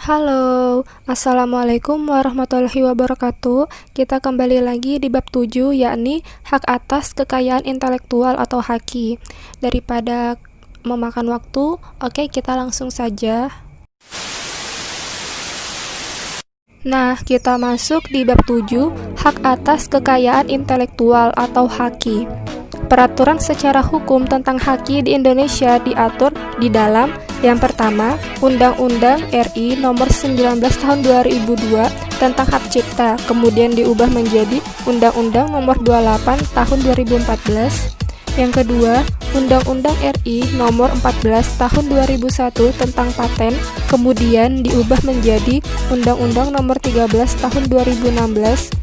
Halo, Assalamualaikum warahmatullahi wabarakatuh. Kita kembali lagi di bab 7, yakni hak atas kekayaan intelektual atau haki. Daripada memakan waktu, oke, kita langsung saja. Nah, kita masuk di bab 7, hak atas kekayaan intelektual atau haki. Peraturan secara hukum tentang haki di Indonesia diatur di dalam yang pertama, Undang-Undang RI Nomor 19 Tahun 2002 tentang Hak Cipta, kemudian diubah menjadi Undang-Undang Nomor 28 Tahun 2014. Yang kedua, Undang-Undang RI Nomor 14 Tahun 2001 tentang Paten, kemudian diubah menjadi Undang-Undang Nomor 13 Tahun 2016.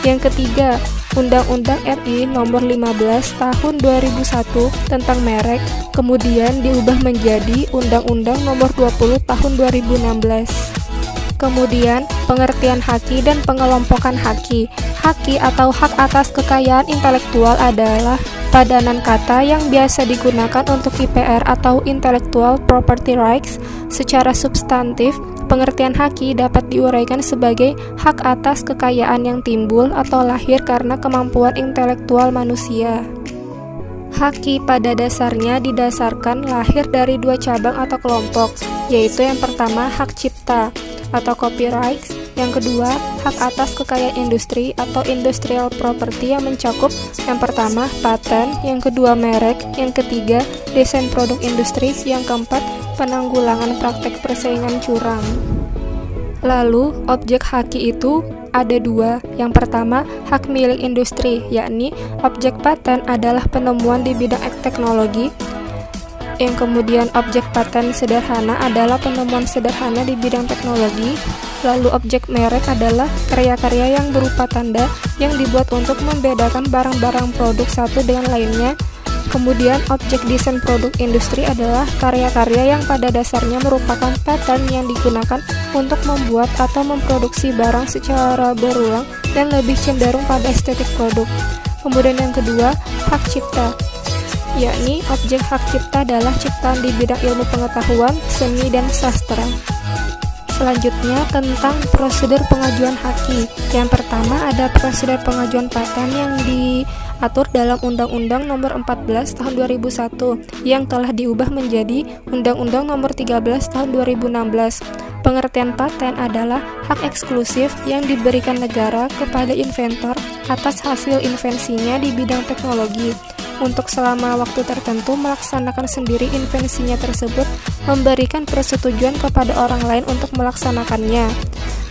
Yang ketiga, Undang-Undang RI Nomor 15 Tahun 2001 tentang merek, kemudian diubah menjadi Undang-Undang Nomor 20 Tahun 2016. Kemudian, pengertian haki dan pengelompokan haki. Haki atau hak atas kekayaan intelektual adalah padanan kata yang biasa digunakan untuk IPR atau Intellectual Property Rights. Secara substantif, pengertian haki dapat diuraikan sebagai hak atas kekayaan yang timbul atau lahir karena kemampuan intelektual manusia. Haki pada dasarnya didasarkan lahir dari dua cabang atau kelompok, yaitu yang pertama hak cipta atau copyright, yang kedua hak atas kekayaan industri atau industrial property yang mencakup yang pertama paten, yang kedua merek, yang ketiga desain produk industri, yang keempat penanggulangan praktek persaingan curang. Lalu, objek haki itu ada dua. Yang pertama, hak milik industri, yakni objek paten adalah penemuan di bidang teknologi. Yang kemudian objek paten sederhana adalah penemuan sederhana di bidang teknologi. Lalu objek merek adalah karya-karya yang berupa tanda yang dibuat untuk membedakan barang-barang produk satu dengan lainnya. Kemudian objek desain produk industri adalah karya-karya yang pada dasarnya merupakan paten yang digunakan untuk membuat atau memproduksi barang secara berulang dan lebih cenderung pada estetik produk. Kemudian yang kedua, hak cipta, yakni objek hak cipta adalah ciptaan di bidang ilmu pengetahuan, seni, dan sastra. Selanjutnya tentang prosedur pengajuan haki. Yang pertama ada prosedur pengajuan paten yang diatur dalam Undang-Undang Nomor 14 Tahun 2001 yang telah diubah menjadi Undang-Undang Nomor 13 Tahun 2016. Pengertian paten adalah hak eksklusif yang diberikan negara kepada inventor atas hasil invensinya di bidang teknologi untuk selama waktu tertentu melaksanakan sendiri invensinya tersebut, memberikan persetujuan kepada orang lain untuk melaksanakannya.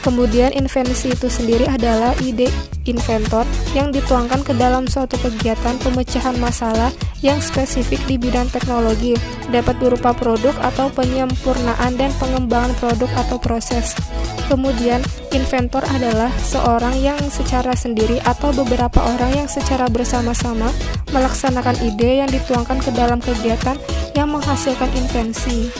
Kemudian invensi itu sendiri adalah ide inventor yang dituangkan ke dalam suatu kegiatan pemecahan masalah yang spesifik di bidang teknologi, dapat berupa produk atau penyempurnaan dan pengembangan produk atau proses. Kemudian, inventor adalah seorang yang secara sendiri atau beberapa orang yang secara bersama-sama melaksanakan ide yang dituangkan ke dalam kegiatan yang menghasilkan invensi.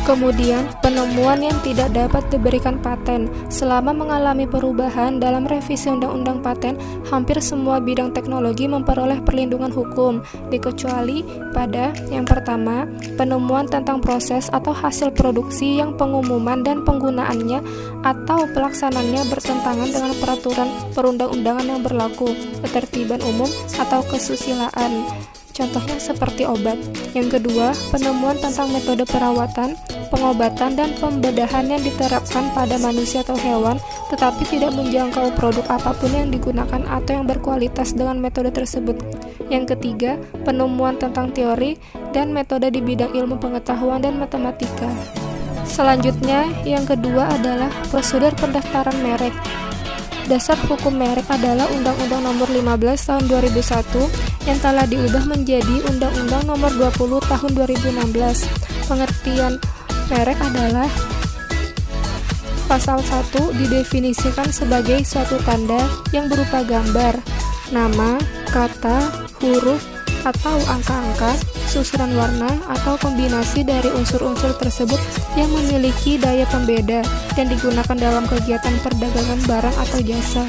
Kemudian, penemuan yang tidak dapat diberikan paten. Selama mengalami perubahan dalam revisi Undang-Undang Paten, hampir semua bidang teknologi memperoleh perlindungan hukum, dikecuali pada yang pertama, penemuan tentang proses atau hasil produksi yang pengumuman dan penggunaannya atau pelaksanaannya bertentangan dengan peraturan perundang-undangan yang berlaku, ketertiban umum, atau kesusilaan. Contohnya seperti obat. Yang kedua, penemuan tentang metode perawatan, pengobatan, dan pembedahan yang diterapkan pada manusia atau hewan, tetapi tidak menjangkau produk apapun yang digunakan atau yang berkualitas dengan metode tersebut. Yang ketiga, penemuan tentang teori dan metode di bidang ilmu pengetahuan dan matematika. Selanjutnya, yang kedua adalah prosedur pendaftaran merek. Dasar hukum merek adalah Undang-Undang Nomor 15 Tahun 2001 yang telah diubah menjadi Undang-Undang Nomor 20 Tahun 2016. Pengertian merek adalah Pasal 1 didefinisikan sebagai suatu tanda yang berupa gambar, nama, kata, huruf, atau angka-angka, susunan warna, atau kombinasi dari unsur-unsur tersebut yang memiliki daya pembeda dan digunakan dalam kegiatan perdagangan barang atau jasa.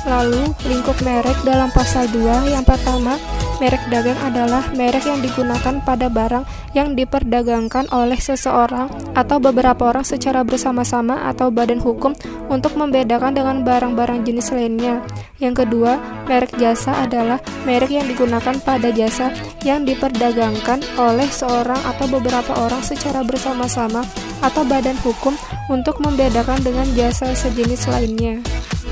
Lalu, lingkup merek dalam pasal 2 yang pertama merek dagang adalah merek yang digunakan pada barang yang diperdagangkan oleh seseorang atau beberapa orang secara bersama-sama atau badan hukum untuk membedakan dengan barang-barang jenis lainnya. Yang kedua, merek jasa adalah merek yang digunakan pada jasa yang diperdagangkan oleh seorang atau beberapa orang secara bersama-sama atau badan hukum untuk membedakan dengan jasa sejenis lainnya.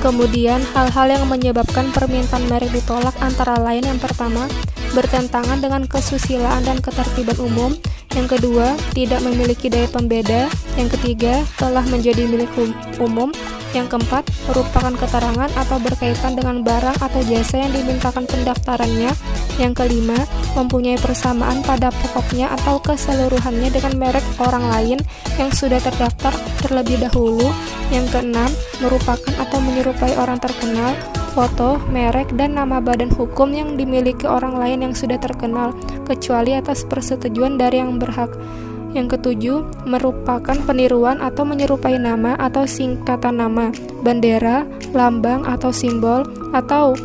Kemudian, hal-hal yang menyebabkan permintaan merek ditolak antara lain yang pertama, bertentangan dengan kesusilaan dan ketertiban umum. Yang kedua, tidak memiliki daya pembeda. Yang ketiga, telah menjadi milik umum. Yang keempat, merupakan keterangan atau berkaitan dengan barang atau jasa yang dimintakan pendaftarannya. Yang kelima, mempunyai persamaan pada pokoknya atau keseluruhannya dengan merek orang lain yang sudah terdaftar terlebih dahulu. Yang keenam, merupakan atau menyerupai orang terkenal, foto, merek, dan nama badan hukum yang dimiliki orang lain yang sudah terkenal, kecuali atas persetujuan dari yang berhak. Yang ketujuh, merupakan peniruan atau menyerupai nama atau singkatan nama, bendera, lambang atau simbol, atau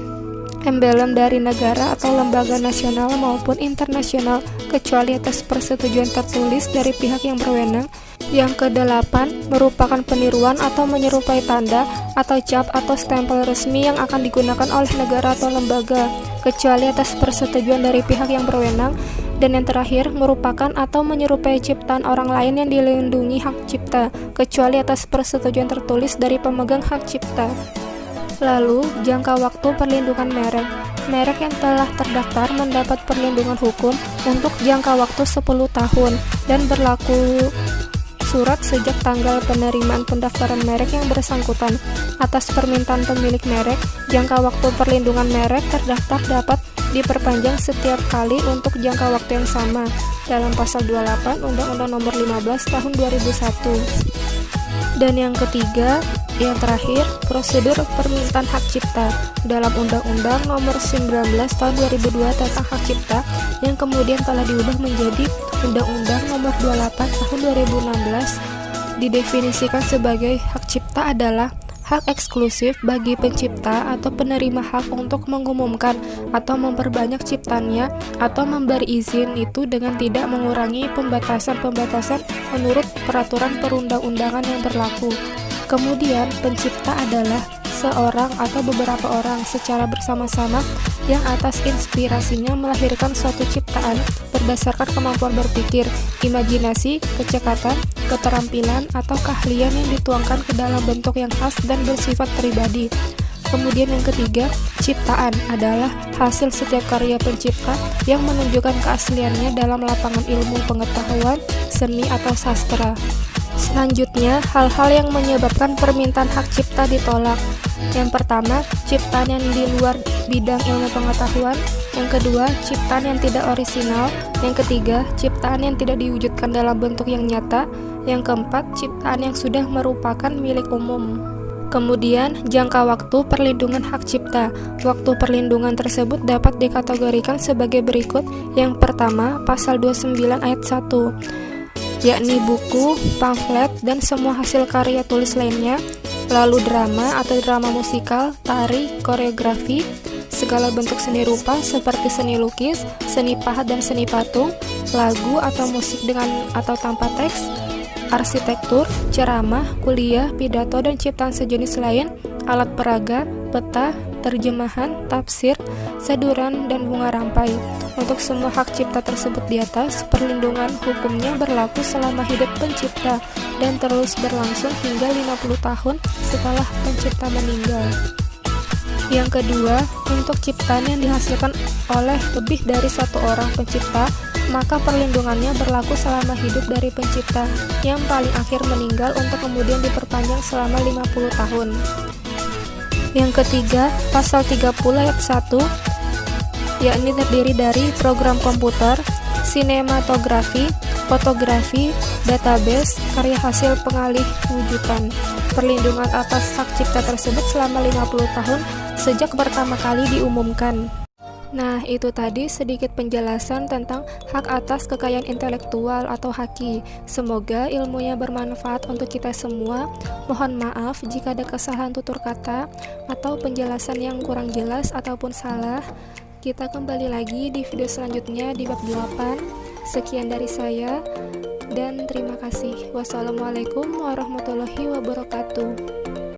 emblem dari negara atau lembaga nasional maupun internasional, kecuali atas persetujuan tertulis dari pihak yang berwenang. Yang kedelapan, merupakan peniruan atau menyerupai tanda atau cap atau stempel resmi yang akan digunakan oleh negara atau lembaga, kecuali atas persetujuan dari pihak yang berwenang. Dan yang terakhir, merupakan atau menyerupai ciptaan orang lain yang dilindungi hak cipta, kecuali atas persetujuan tertulis dari pemegang hak cipta. Lalu, jangka waktu perlindungan merek. Merek yang telah terdaftar mendapat perlindungan hukum untuk jangka waktu 10 tahun dan berlaku surat sejak tanggal penerimaan pendaftaran merek yang bersangkutan. Atas permintaan pemilik merek, jangka waktu perlindungan merek terdaftar dapat diperpanjang setiap kali untuk jangka waktu yang sama dalam pasal 28 Undang-Undang Nomor 15 Tahun 2001. Dan yang ketiga, yang terakhir, prosedur permintaan hak cipta dalam Undang-Undang Nomor 19 Tahun 2002 tentang hak cipta yang kemudian telah diubah menjadi Undang-Undang Nomor 28 Tahun 2016, didefinisikan sebagai hak cipta adalah hak eksklusif bagi pencipta atau penerima hak untuk mengumumkan atau memperbanyak ciptaannya atau memberi izin itu dengan tidak mengurangi pembatasan-pembatasan menurut peraturan perundang-undangan yang berlaku. Kemudian, pencipta adalah seorang atau beberapa orang secara bersama-sama yang atas inspirasinya melahirkan suatu ciptaan berdasarkan kemampuan berpikir, imajinasi, kecekatan, keterampilan, atau keahlian yang dituangkan ke dalam bentuk yang khas dan bersifat pribadi. Kemudian yang ketiga, ciptaan adalah hasil setiap karya pencipta yang menunjukkan keasliannya dalam lapangan ilmu pengetahuan, seni, atau sastra. Selanjutnya, hal-hal yang menyebabkan permintaan hak cipta ditolak. Yang pertama, ciptaan yang di luar bidang ilmu pengetahuan. Yang kedua, ciptaan yang tidak orisinal. Yang ketiga, ciptaan yang tidak diwujudkan dalam bentuk yang nyata. Yang keempat, ciptaan yang sudah merupakan milik umum. Kemudian, jangka waktu perlindungan hak cipta. Waktu perlindungan tersebut dapat dikategorikan sebagai berikut. Yang pertama, pasal 29 ayat 1, yakni buku, pamflet, dan semua hasil karya tulis lainnya, lalu drama atau drama musikal, tari, koreografi, segala bentuk seni rupa seperti seni lukis, seni pahat dan seni patung, lagu atau musik dengan atau tanpa teks, arsitektur, ceramah, kuliah, pidato, dan ciptaan sejenis lain, alat peraga, peta, terjemahan, tafsir, saduran, dan bunga rampai. Untuk semua hak cipta tersebut di atas, perlindungan hukumnya berlaku selama hidup pencipta dan terus berlangsung hingga 50 tahun setelah pencipta meninggal. Yang kedua, untuk ciptaan yang dihasilkan oleh lebih dari satu orang pencipta, maka perlindungannya berlaku selama hidup dari pencipta yang paling akhir meninggal untuk kemudian diperpanjang selama 50 tahun. Yang ketiga, pasal 30 ayat 1, yakni terdiri dari program komputer, sinematografi, fotografi, database, karya hasil pengalih wujudan. Perlindungan atas hak cipta tersebut selama 50 tahun sejak pertama kali diumumkan. Nah, itu tadi sedikit penjelasan tentang hak atas kekayaan intelektual atau HAKI. Semoga ilmunya bermanfaat untuk kita semua. Mohon maaf jika ada kesalahan tutur kata atau penjelasan yang kurang jelas ataupun salah. Kita kembali lagi di video selanjutnya di bab 8. Sekian dari saya dan terima kasih. Wassalamualaikum warahmatullahi wabarakatuh.